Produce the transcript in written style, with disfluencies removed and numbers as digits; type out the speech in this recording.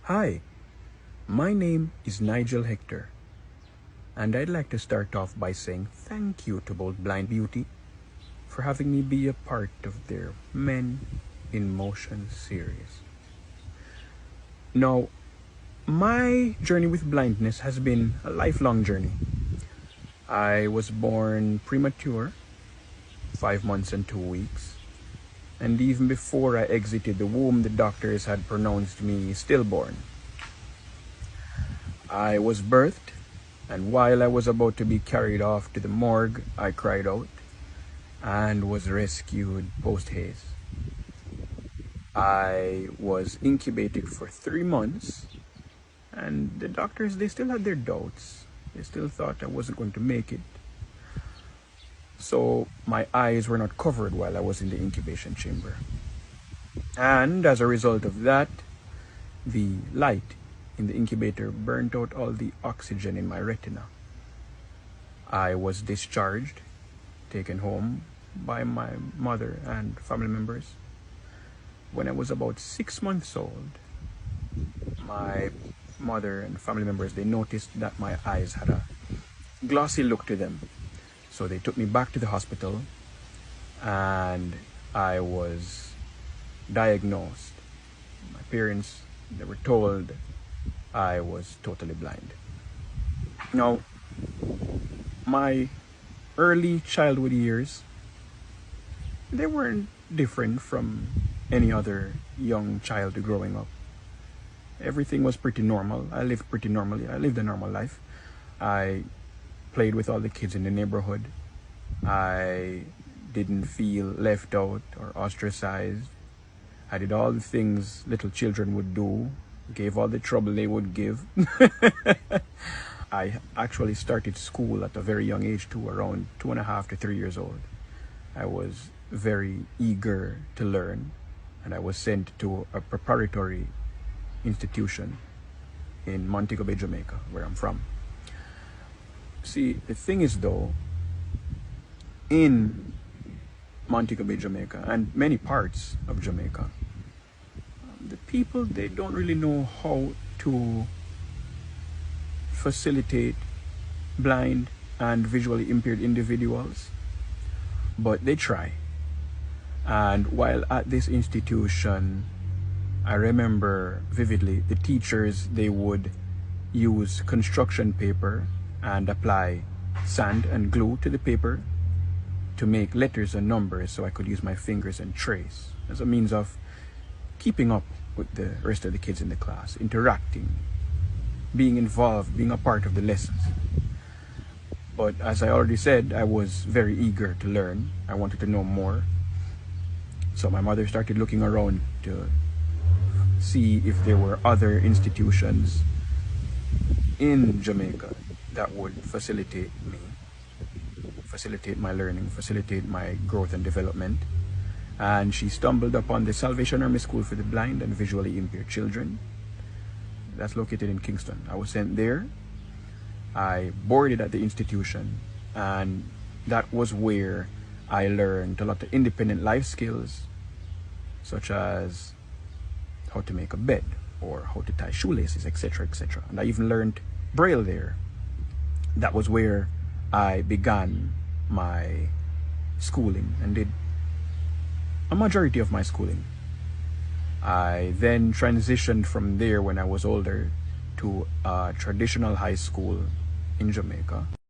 Hi, my name is Nigel Hector, and I'd like to start off by saying thank you to Bold Blind Beauty for having me be a part of their Men in Motion series. Now, my journey with blindness has been a lifelong journey. I was born premature, 5 months and 2 weeks, and even before I exited the womb, the doctors had pronounced me stillborn. I was birthed, and while I was about to be carried off to the morgue, I cried out and was rescued post-haste. I was incubated for 3 months, and the doctors, they still had their doubts. They still thought I wasn't going to make it. So my eyes were not covered while I was in the incubation chamber. And as a result of that, the light in the incubator burnt out all the oxygen in my retina. I was discharged, taken home by my mother and family members. When I was about 6 months old, my mother and family members, they noticed that my eyes had a glossy look to them. So they took me back to the hospital, and I was diagnosed. My parents, they were told I was totally blind. Now, my early childhood years, they weren't different from any other young child growing up. Everything was pretty normal. I lived pretty normally. I lived a normal life. I played with all the kids in the neighborhood. I didn't feel left out or ostracized. I did all the things little children would do, gave all the trouble they would give. I actually started school at a very young age too, around 2.5 to 3 years old. I was very eager to learn, and I was sent to a preparatory institution in Montego Bay, Jamaica, where I'm from. See, the thing is though, in Montego Bay, Jamaica, and many parts of Jamaica, the people, they don't really know how to facilitate blind and visually impaired individuals, but they try. And while at this institution, I remember vividly the teachers, they would use construction paper and apply sand and glue to the paper to make letters and numbers so I could use my fingers and trace as a means of keeping up with the rest of the kids in the class, interacting, being involved, being a part of the lessons. But as I already said, I was very eager to learn. I wanted to know more. So my mother started looking around to see if there were other institutions in Jamaica that would facilitate me, facilitate my learning, facilitate my growth and development. And she stumbled upon the Salvation Army School for the Blind and Visually Impaired Children. That's located in Kingston. I was sent there. I boarded at the institution, and that was where I learned a lot of independent life skills, such as how to make a bed or how to tie shoelaces, etc., etc. And I even learned Braille there. That was where I began my schooling and did a majority of my schooling. I then transitioned from there when I was older to a traditional high school in Jamaica.